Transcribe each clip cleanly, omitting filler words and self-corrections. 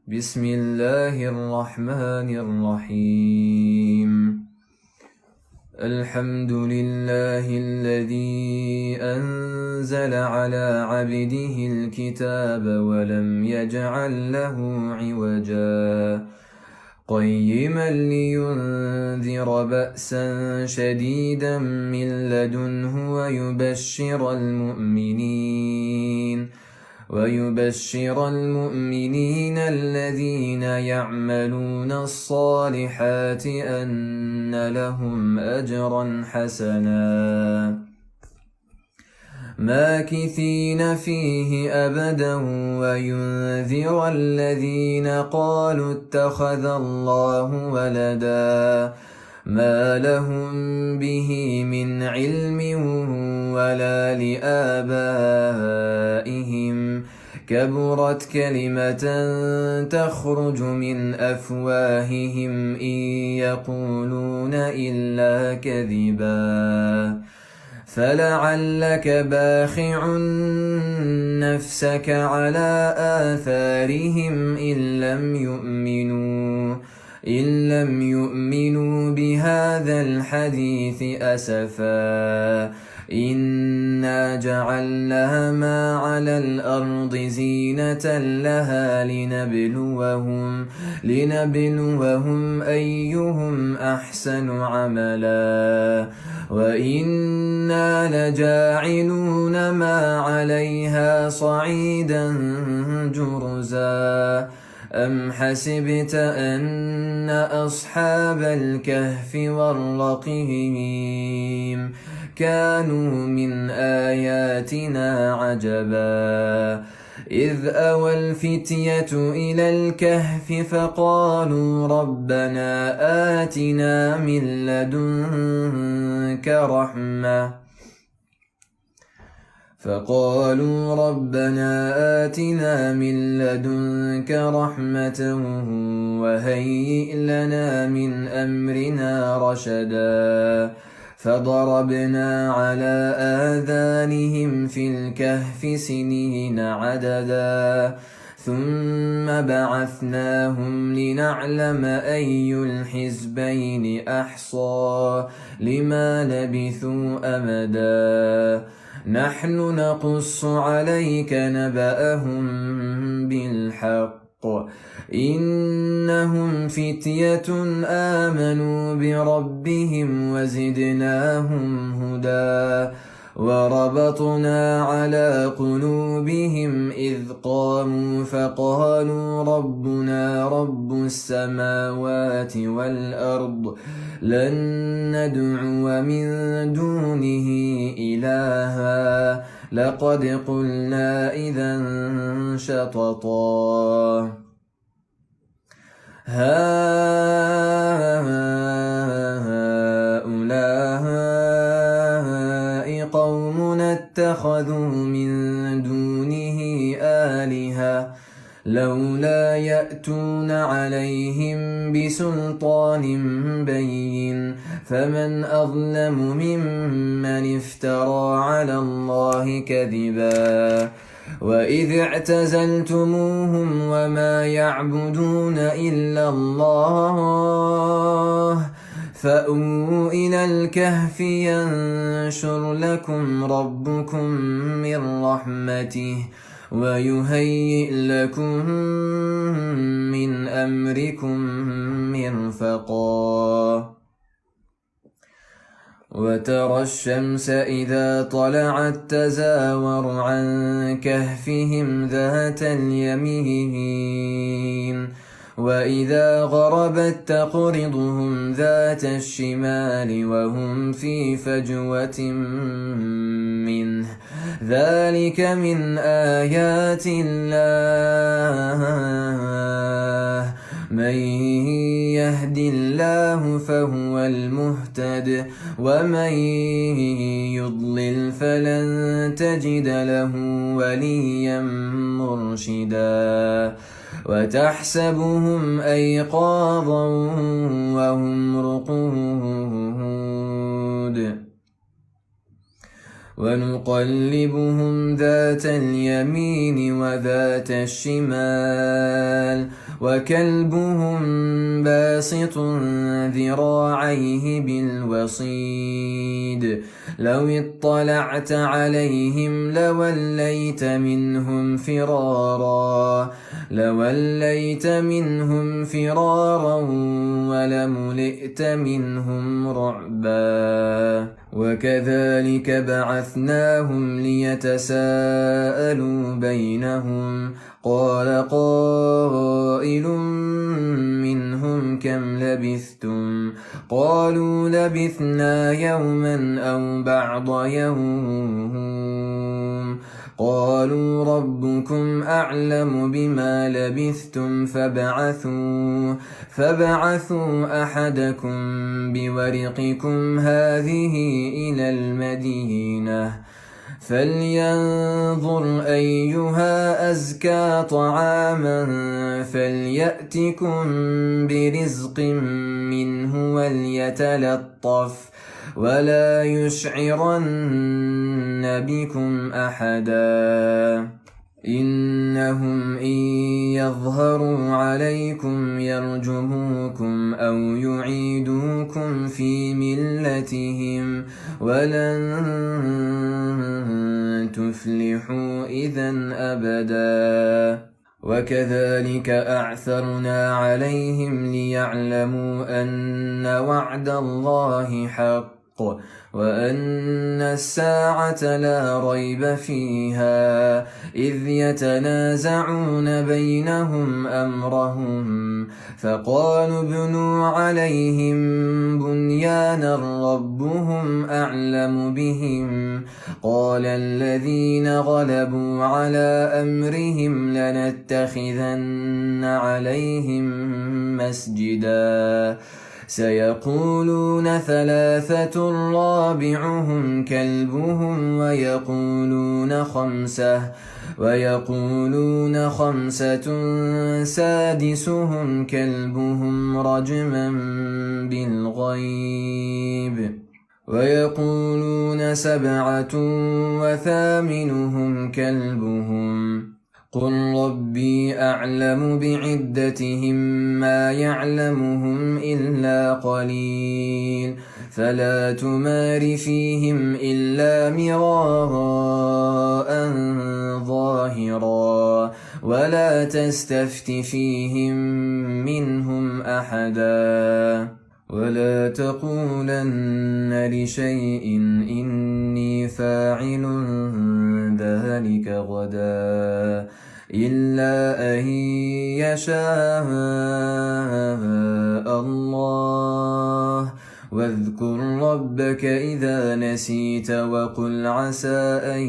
بسم الله الرحمن الرحيم. الحمد لله الذي أنزل على عبده الكتاب ولم يجعل له عوجا قيما لينذر بأسا شديدا من لدنه ويبشر المؤمنين الذين يعملون الصالحات أن لهم أجرا حسنا ماكثين فيه أبدا وينذر الذين قالوا اتخذ الله ولدا ما لهم به من علم ولا لآبائهم كبرت كلمة تخرج من أفواههم إن يقولون إلا كذبا فلعلك باخع نفسك على آثارهم إن لم يؤمنوا بهذا الحديث أسفا إنا جعلنا ما على الأرض زينة لها لنبلوهم أيهم أحسن عملا وإنا لجاعلون ما عليها صعيدا جرزا أم حسبت أن أصحاب الكهف والرقيم كانوا من آياتنا عجبا إذ أوى الفتية إلى الكهف فقالوا ربنا آتنا من لدنك رحمة وهيئ لنا من أمرنا رشدا فضربنا على آذانهم في الكهف سنين عددا ثم بعثناهم لنعلم أي الحزبين أحصى لما لبثوا أمدا نحن نقص عليك نبأهم بالحق إنهم فتية آمنوا بربهم وزدناهم هدى وربطنا على قلوبهم إذ قاموا فقالوا ربنا رب السماوات والأرض لن ندعو من دونه إلها لقد قلنا إذا شططا هؤلاء قومنا اتخذوا من دونه آلهة لولا يأتون عليهم بسلطان بين فمن أظلم ممن افترى على الله كذبا وإذ اعتزلتموهم وما يعبدون إلا الله فأووا إلى الكهف ينشر لكم ربكم من رحمته ويهيئ لكم من أمركم مرفقا وترى الشمس إذا طلعت تزاور عن كهفهم ذات اليمين وإذا غربت تقرضهم ذات الشمال وهم في فجوة منه ذلك من آيات الله من يهد الله فهو المهتد ومن يضلل فلن تجد له وليا مرشدا وتحسبهم أيقاظا وهم رقود ونقلبهم ذات اليمين وذات الشمال وكلبهم باسط ذراعيه بالوصيد لو اطلعت عليهم لوليت منهم فرارا ولملئت منهم رعبا وكذلك بعثناهم ليتساءلوا بينهم قال قائل منهم كم لبثتم قالوا لبثنا يوما أو بعض يوم قالوا ربكم أعلم بما لبثتم فابعثوا أحدكم بورقكم هذه إلى المدينة فلينظر أيها أزكى طعاما فليأتكم برزق منه وليتلطف ولا يشعرن بكم أحدا إنهم إن يظهروا عليكم يرجموكم أو يعيدوكم في ملتهم ولن تفلحوا إذا أبدا وكذلك أعثرنا عليهم ليعلموا أن وعد الله حق وأن الساعة لا ريب فيها إذ يتنازعون بينهم أمرهم فقالوا ابنوا عليهم بنيانا ربهم أعلم بهم قال الذين غلبوا على أمرهم لنتخذن عليهم مسجدا سيقولون ثلاثة رابعهم كلبهم ويقولون خمسة سادسهم كلبهم رجما بالغيب ويقولون سبعة وثامنهم كلبهم قل ربي أعلم بعدتهم ما يعلمهم إلا قليل فلا تمار فيهم إلا مراء ظاهرا ولا تستفت فيهم منهم أحدا ولا تقولن لشيء إني فاعل ذلك غدا إلا أن يشاء الله واذكر ربك إذا نسيت وقل عسى أن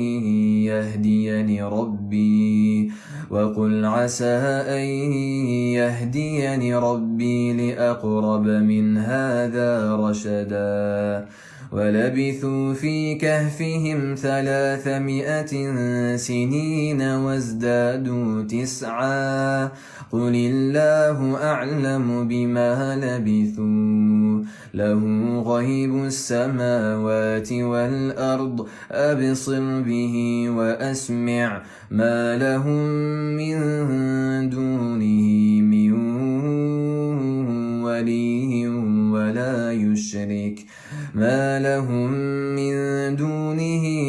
يهديني ربي لأقرب من هذا رشدا ولبثوا في كهفهم 300 سنين وازدادوا 9 قل الله أعلم بما لبثوا له غيب السماوات والأرض أبصر به وأسمع ما لهم من دونه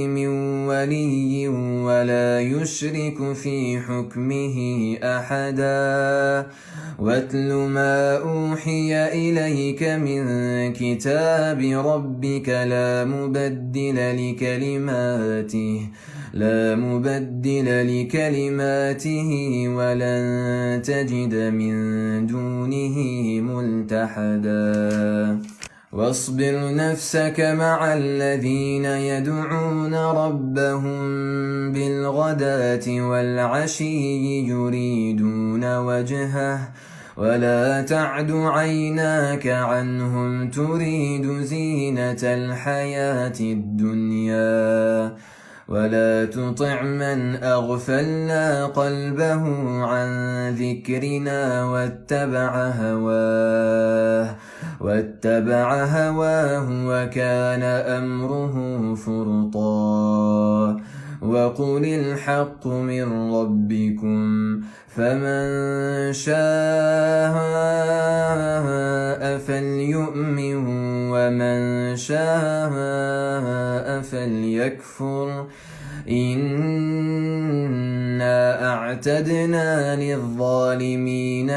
من ولي ولا يشرك في حكمه أحدا واتل ما أوحي إليك من كتاب ربك لا مبدل لكلماته ولن تجد من دونه ملتحدا واصبر نفسك مع الذين يدعون ربهم بالغداة والعشي يريدون وجهه ولا تعد عيناك عنهم تريد زينة الحياة الدنيا ولا تطع من أغفلنا قلبه عن ذكرنا واتبع هواه وكان أمره فرطا وقل الحق من ربكم فمن شاء فليؤمن ومن شاء فليكفر إنا أعتدنا للظالمين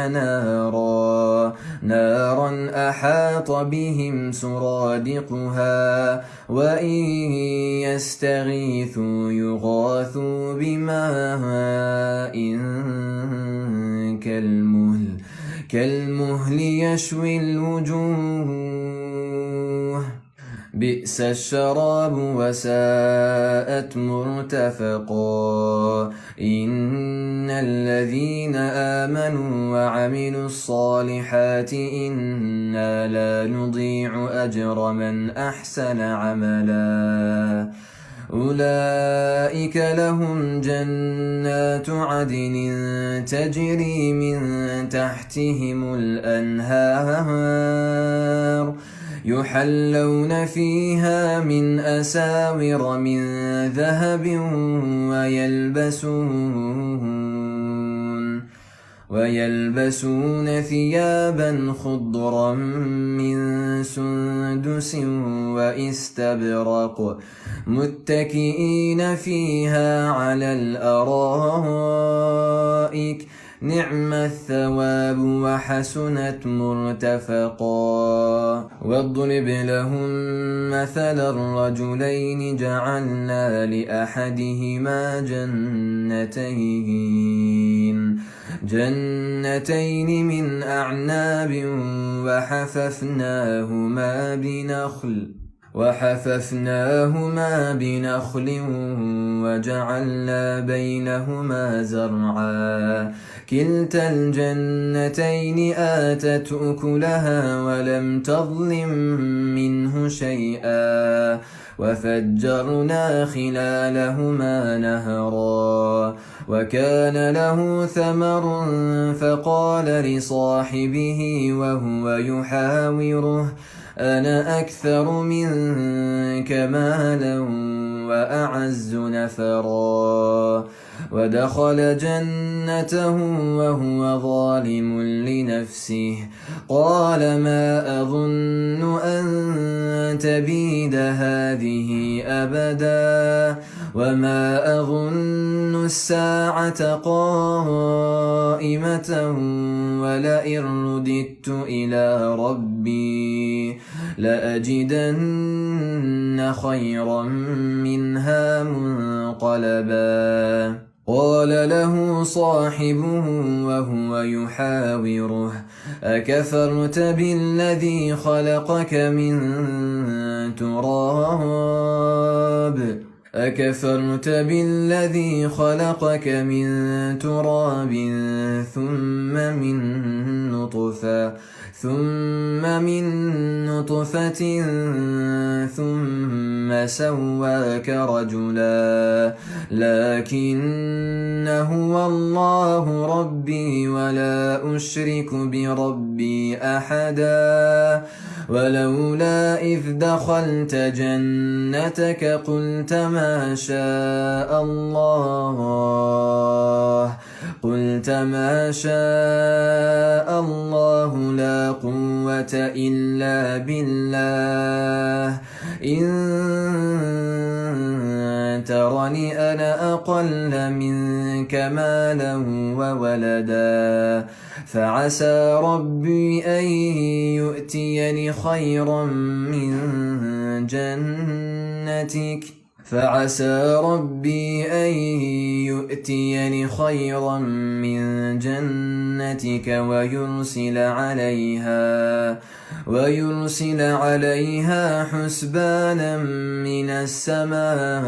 نارا أحاط بهم سرادقها وإن يستغيثوا يغاثوا بماء كالمهل يشوي الوجوه بئس الشراب وساءت مرتفقا إن الذين آمنوا وعملوا الصالحات إنا لا نضيع أجر من أحسن عملا أولئك لهم جنات عدن تجري من تحتهم الأنهار يحلون فيها من أساور من ذهب ويلبسون ثيابا خضرا من سندس واستبرق متكئين فيها على الأرائك نعم الثواب وحسنت مرتفقا واضرب لهم مثل الرجلين جعلنا لأحدهما جنتين من أعناب وحففناهما بنخل وجعلنا بينهما زرعا كلتا الجنتين آتت أكلها ولم تظلم منه شيئا وفجرنا خلالهما نهرا وكان له ثمر فقال لصاحبه وهو يحاوره أنا أكثر منك مالا وأعز نفرا ودخل جنته وهو ظالم لنفسه قال ما أظن أن تبيد هذه أبدا وما أظن الساعة قائمة ولئن رددت إلى ربي لأجدن خيرا منها منقلبا قال له صاحبه وهو يحاوره أكفرت بالذي خلقك من تراب ثم من نطفة ثم سواك رجلا لكن هو الله ربي ولا أشرك بربي أحدا ولولا إذ دخلت جنتك قلت ما شاء الله لا قوة إلا بالله إن ترني أنا أقل منك مالا وولدا فعسى ربي أن يؤتيني خيرا من جنتك ويرسل عليها حسبانا من السماء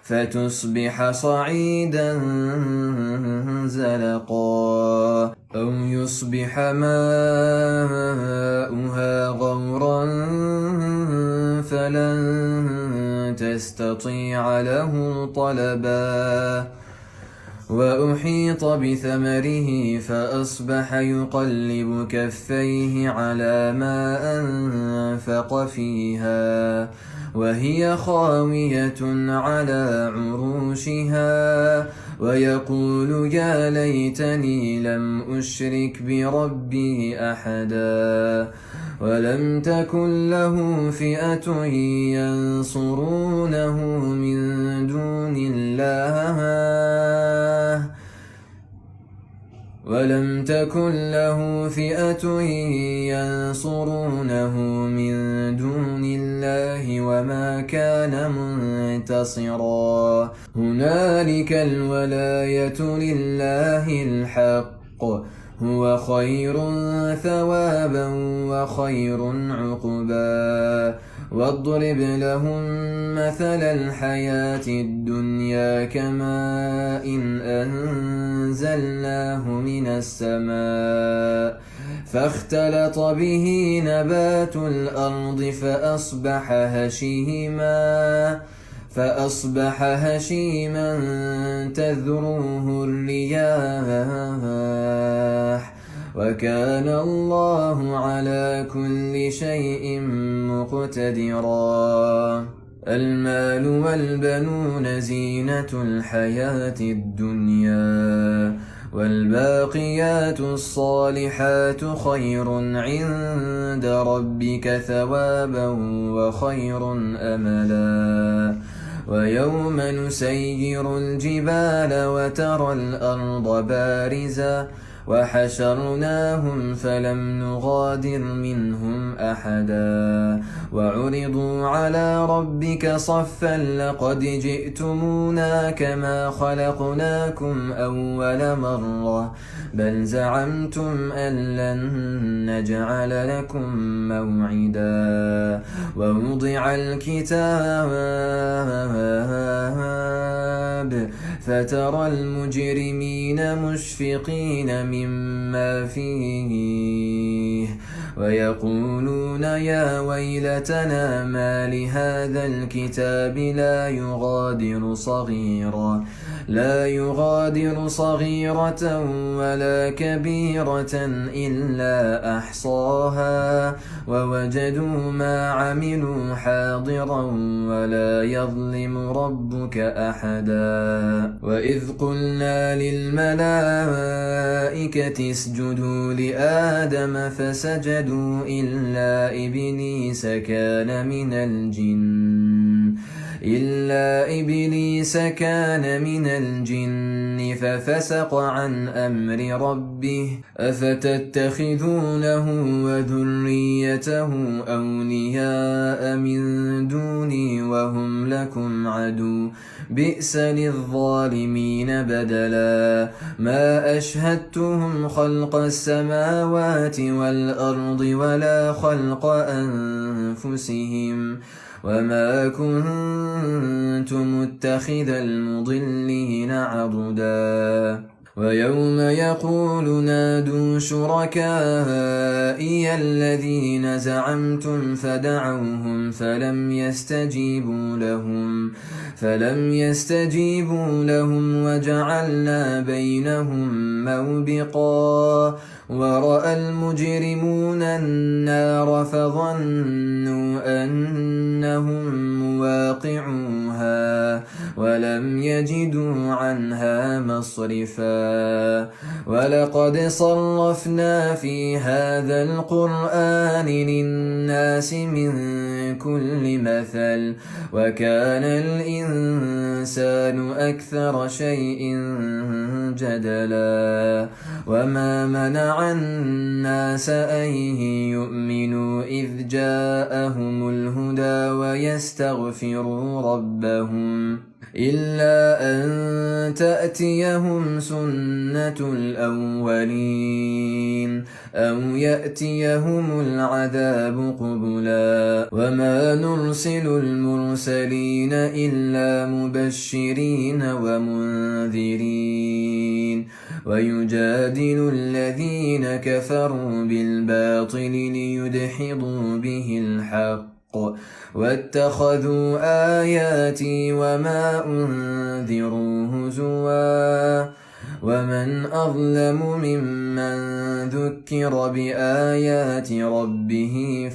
فتصبح صعيدا زلقا أو يصبح ماؤها غورا فلن تستطيع له طلبا وأحيط بثمره فأصبح يقلب كفيه على ما أنفق فيها وهي خاوية على عروشها ويقول يا ليتني لم أشرك بربي أحدا ولم تكن له فئة ينصرونه من دون الله وما كان منتصرا هنالك الولاية لله الحق هو خير ثوابا وخير عقبا واضرب لهم مثل الحياة الدنيا كماء أنزلناه من السماء فاختلط به نبات الأرض فأصبح هشيما تذروه الرياح وكان الله على كل شيء مقتدرا المال والبنون زينة الحياة الدنيا والباقيات الصالحات خير عند ربك ثوابا وخير أملا ويوم نسير الجبال وترى الأرض بارزة وحشرناهم فلم نغادر منهم أحدا وعرضوا على ربك صفا لقد جئتمونا كما خلقناكم أول مرة بل زعمتم أن لن نجعل لكم موعدا ووضع الكتاب فترى المجرمين مشفقين مما فيه ويقولون يا ويلتنا ما لهذا الكتاب لا يغادر صغيرة ولا كبيرة إلا أحصاها ووجدوا ما عملوا حاضرا ولا يظلم ربك أحدا وإذ قلنا للملائكة اسجدوا لآدم فسجدوا إلا إبليس كان من الجن ففسق عن أمر ربه أفتتخذونه وذريته أولياء من دوني وهم لكم عدو بئس للظالمين بدلا ما أشهدتهم خلق السماوات والأرض ولا خلق أنفسهم وما كنت متخذ المضلين عضدا ويوم يقول نادوا شركائي الذين زعمتم فدعوهم فلم يستجيبوا لهم وجعلنا بينهم موبقا ورأى المجرمون النار فظنوا أنهم مواقعوها ولم يجدوا عنها مصرفا ولقد صرفنا في هذا القرآن للناس من كل مثل وكان الإنسان أكثر شيء جدلا وما منع الناس أن يؤمنوا إذ جاءهم الهدى ويستغفروا ربهم إلا أن تأتيهم سنة الأولين أو يأتيهم العذاب قبلا وما نرسل المرسلين إلا مبشرين ومنذرين ويجادل الذين كفروا بالباطل ليدحضوا به الحق واتخذوا آياتي وما أنذروا هزوا ومن أظلم ممن ذكر بآيات ربه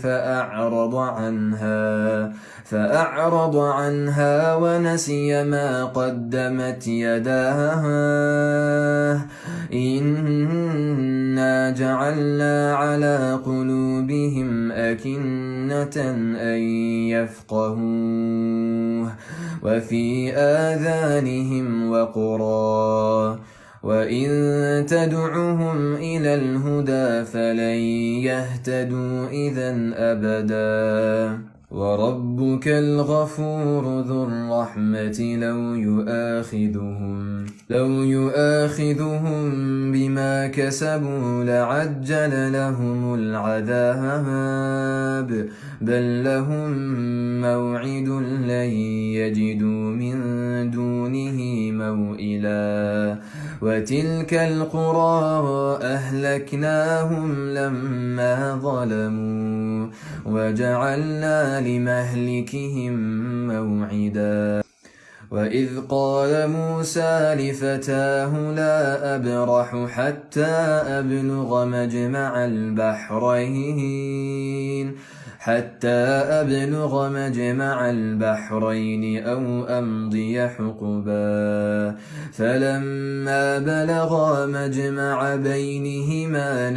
فأعرض عنها ونسي ما قدمت يداه إنا جعلنا على قلوبهم أكنة أن يفقهوه وفي آذانهم وقرا وإن تدعهم إلى الهدى فلن يهتدوا إذا أبدا وربك الغفور ذو الرحمة لو يؤاخذهم بما كسبوا لعجل لهم العذاب بل لهم موعد لن يجدوا من دونه موئلا وتلك القرى أهلكناهم لما ظلموا وجعلنا لمهلكهم موعدا وإذ قال موسى لفتاه لا أبرح حتى أبلغ مجمع البحرين أو أمضي حقبا فلما بلغا مجمع بينهما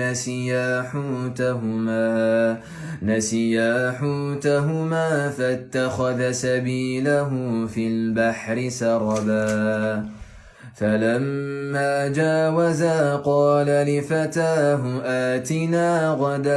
نسيا حوتهما فاتخذ سبيله في البحر سربا فلما جاوزا قال لفتاه آتنا غداءنا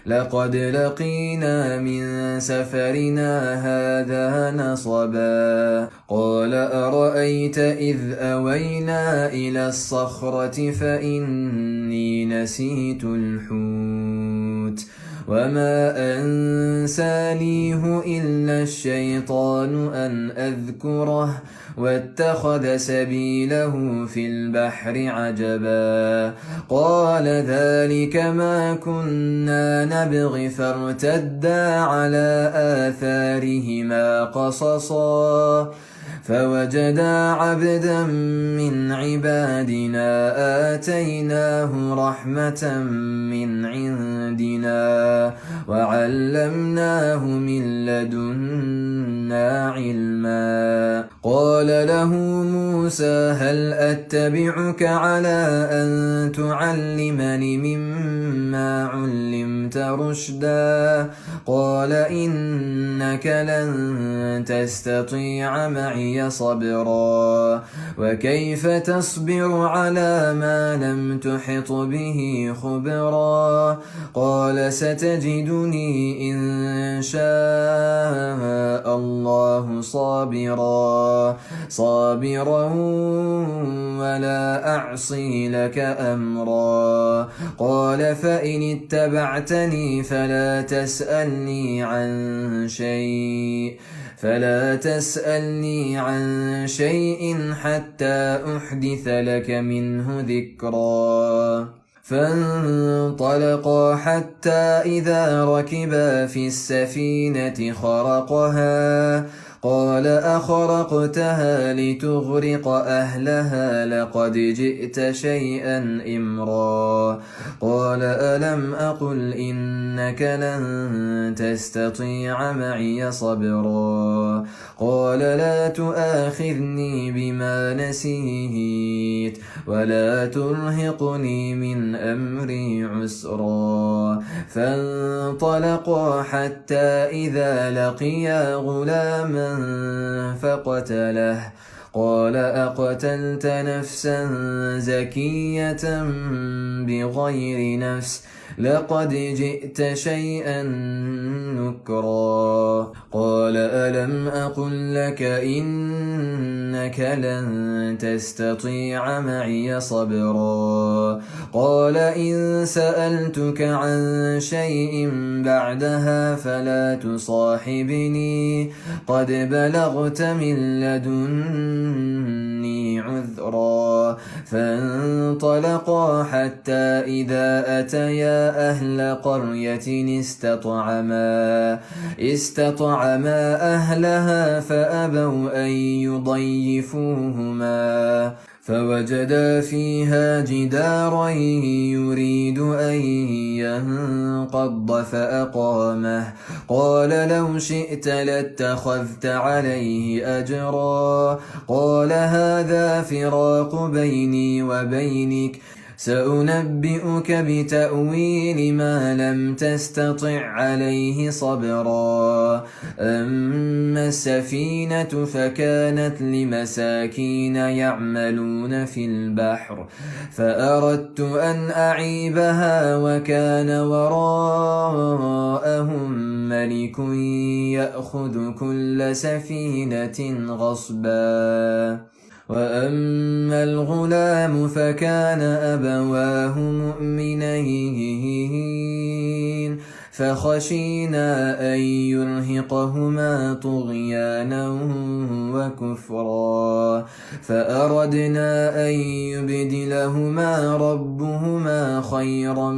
لقد لقينا من سفرنا هذا نصبا قال أرأيت إذ أوينا إلى الصخرة فإني نسيت الحوت وما أنسانيه إلا الشيطان أن أذكره واتخذ سبيله في البحر عجبا قال ذلك ما كنا نبغي فارتدا على آثارهما قصصا فوجدا عبدا من عبادنا آتيناه رحمة من عندنا وعلمناه من لدنا علما قال له موسى هل أتبعك على أن تعلمني مما علمت رشدا قال إنك لن تستطيع معي صبرا وكيف تصبر على ما لم تحط به خبرا قال ستجدني إن شاء الله صابرا ولا أعصي لك أمرا قال فإن اتبعتني فلا تسألني عن شيء حتى أحدث لك منه ذكرا فانطلقا حتى إذا ركبا في السفينة خرقها قال أخرقتها لتغرق أهلها لقد جئت شيئا إمرا قال ألم أقل إنك لن تستطيع معي صبرا قال لا تؤاخذني بما نسيت ولا ترهقني من أمري عسرا فانطلقا حتى إذا لقيا غلاما فقتله قال أقتلت نفسا زكية بغير نفس لقد جئت شيئا نكرا قال ألم أقل لك إنك لن تستطيع معي صبرا قال إن سألتك عن شيء بعدها فلا تصاحبني قد بلغت من لدني عذرا فانطلقا حتى إذا أتيا أهل قرية استطعما أهلها فأبوا أن يضيفوهما فوجدا فيها جدارا يريد أن ينقض فأقامه قال لو شئت لاتخذت عليه أجرا قال هذا فراق بيني وبينك سأنبئك بتأويل ما لم تستطع عليه صبرا أما السفينة فكانت لمساكين يعملون في البحر فأردت أن أعيبها وكان وراءهم ملك يأخذ كل سفينة غصبا وأما الغلام فكان أبواه مؤمنين فخشينا أن يرهقهما طغيانا وكفرا فأردنا أن يبدلهما ربهما خيرا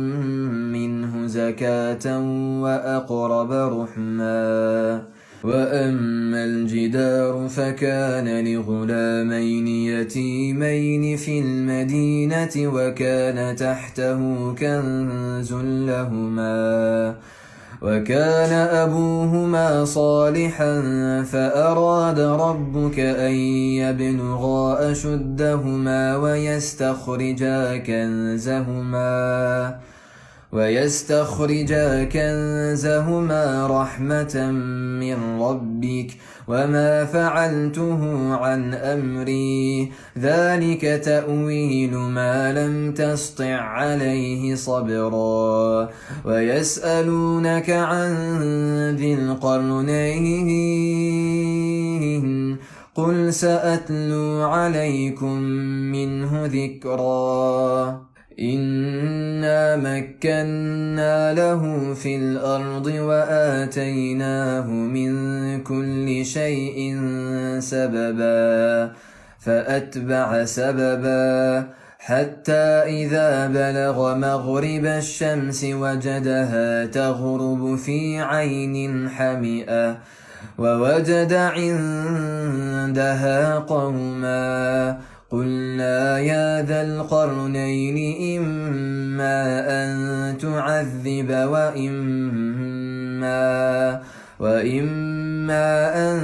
منه زكاة وأقرب رحما وأما الجدار فكان لغلامين يتيمين في المدينة وكان تحته كنز لهما وكان أبوهما صالحا فأراد ربك أن يبلغا أشدهما ويستخرجا كنزهما رحمة من ربك وما فعلته عن أمري ذلك تأويل ما لم تسطع عليه صبرا ويسألونك عن ذي القرنين قل سأتلو عليكم منه ذكرا إنا مكنا له في الأرض وآتيناه من كل شيء سببا فأتبع سببا حتى إذا بلغ مغرب الشمس وجدها تغرب في عين حمئة ووجد عندها قوما قلنا يا ذا القرنين إما أن تعذب وإما أن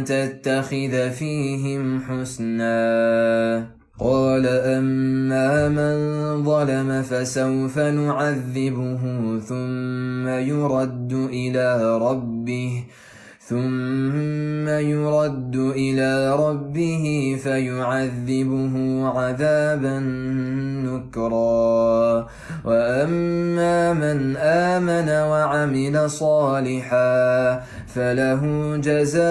تتخذ فيهم حسنا قال أما من ظلم فسوف نعذبه ثم يرد إلى ربه فيعذبه عذابا نكرا وأما من آمن وعمل صالحا فله جزاء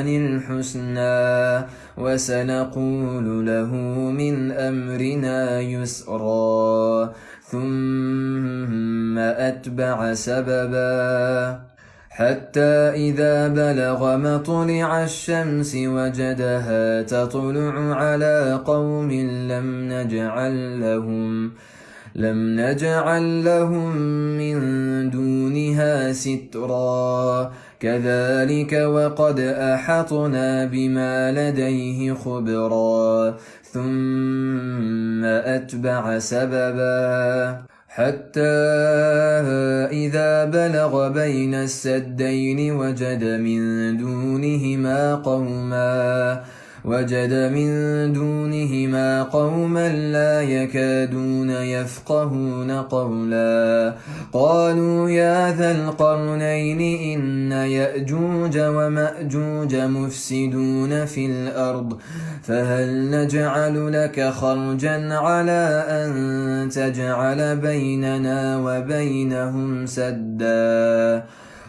الحسنى وسنقول له من أمرنا يسرا ثم أتبع سببا حتى إذا بلغ مطلع الشمس وجدها تطلع على قوم لم نجعل لهم من دونها سترا كذلك وقد أحطنا بما لديه خبرا ثم أتبع سببا حتى إذا بلغ بين السدين وجد من دونهما قوما لا يكادون يفقهون قولا قالوا يا ذا القرنين إن يأجوج ومأجوج مفسدون في الأرض فهل نجعل لك خرجا على أن تجعل بيننا وبينهم سدا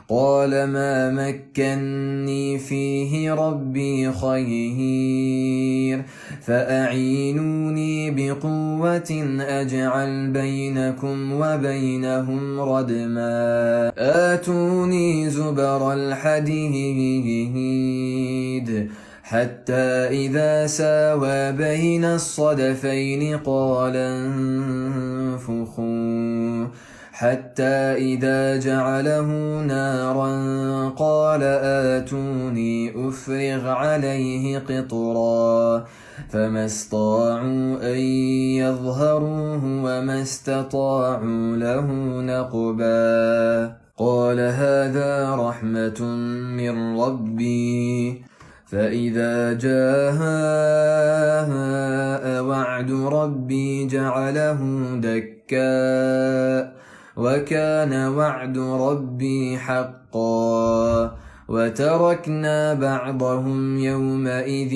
قال ما مكني فيه ربي خير فأعينوني بقوة أجعل بينكم وبينهم ردما آتوني زبر الحديد حتى إذا ساوى بين الصدفين قال انفخوا حتى إذا جعله نارا قال آتوني أفرغ عليه قطرا فما استطاعوا أن يظهروه وما استطاعوا له نقبا قال هذا رحمة من ربي فإذا جاء وعد ربي جعله دكا وكان وعد ربي حقا وتركنا بعضهم يومئذ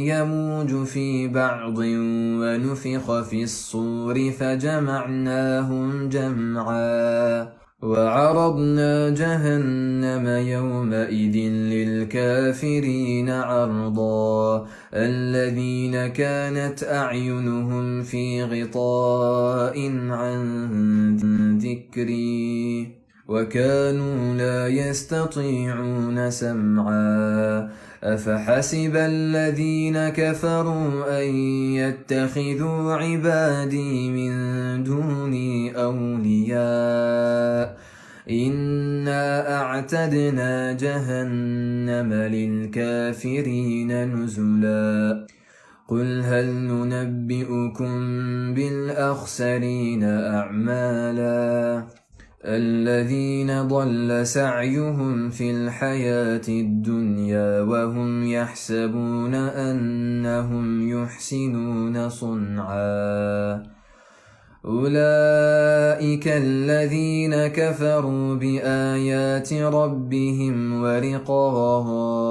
يموج في بعض ونفخ في الصور فجمعناهم جمعا وعرضنا جهنم يومئذ للكافرين عرضا الذين كانت أعينهم في غطاء عن ذكري وكانوا لا يستطيعون سمعا أفحسب الذين كفروا أن يتخذوا عبادي من دوني أولياء إنا أعتدنا جهنم للكافرين نزلا قل هل ننبئكم بالأخسرين أعمالا الذين ضل سعيهم في الحياة الدنيا وهم يحسبون أنهم يحسنون صنعا أولئك الذين كفروا بآيات ربهم ولقائه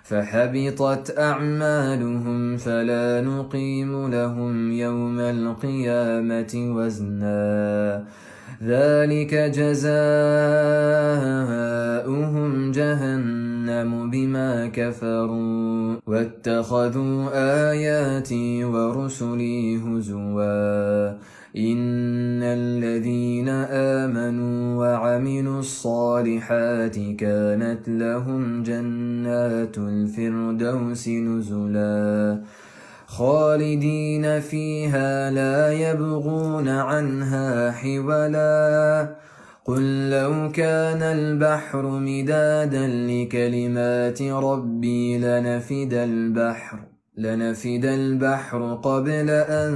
فحبطت أعمالهم فلا نقيم لهم يوم القيامة وزنا ذلك جزاؤهم جهنم بما كفروا واتخذوا آياتي ورسلي هزوا إن الذين آمنوا وعملوا الصالحات كانت لهم جنات الفردوس نزلا خالدين فيها لا يبغون عنها حولا قل لو كان البحر مدادا لكلمات ربي لنفد البحر قبل أن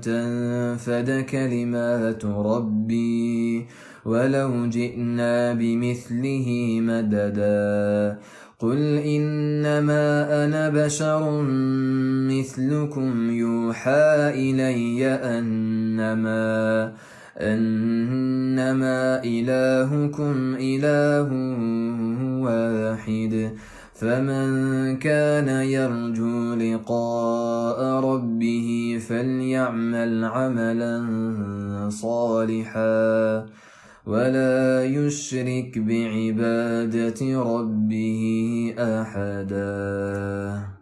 تنفد كلمات ربي ولو جئنا بمثله مددا قل إنما أنا بشر مثلكم يوحى إلي أنما إلهكم إله واحد فمن كان يرجو لقاء ربه فليعمل عملا صالحا ولا يشرك بعبادة ربه أحدا.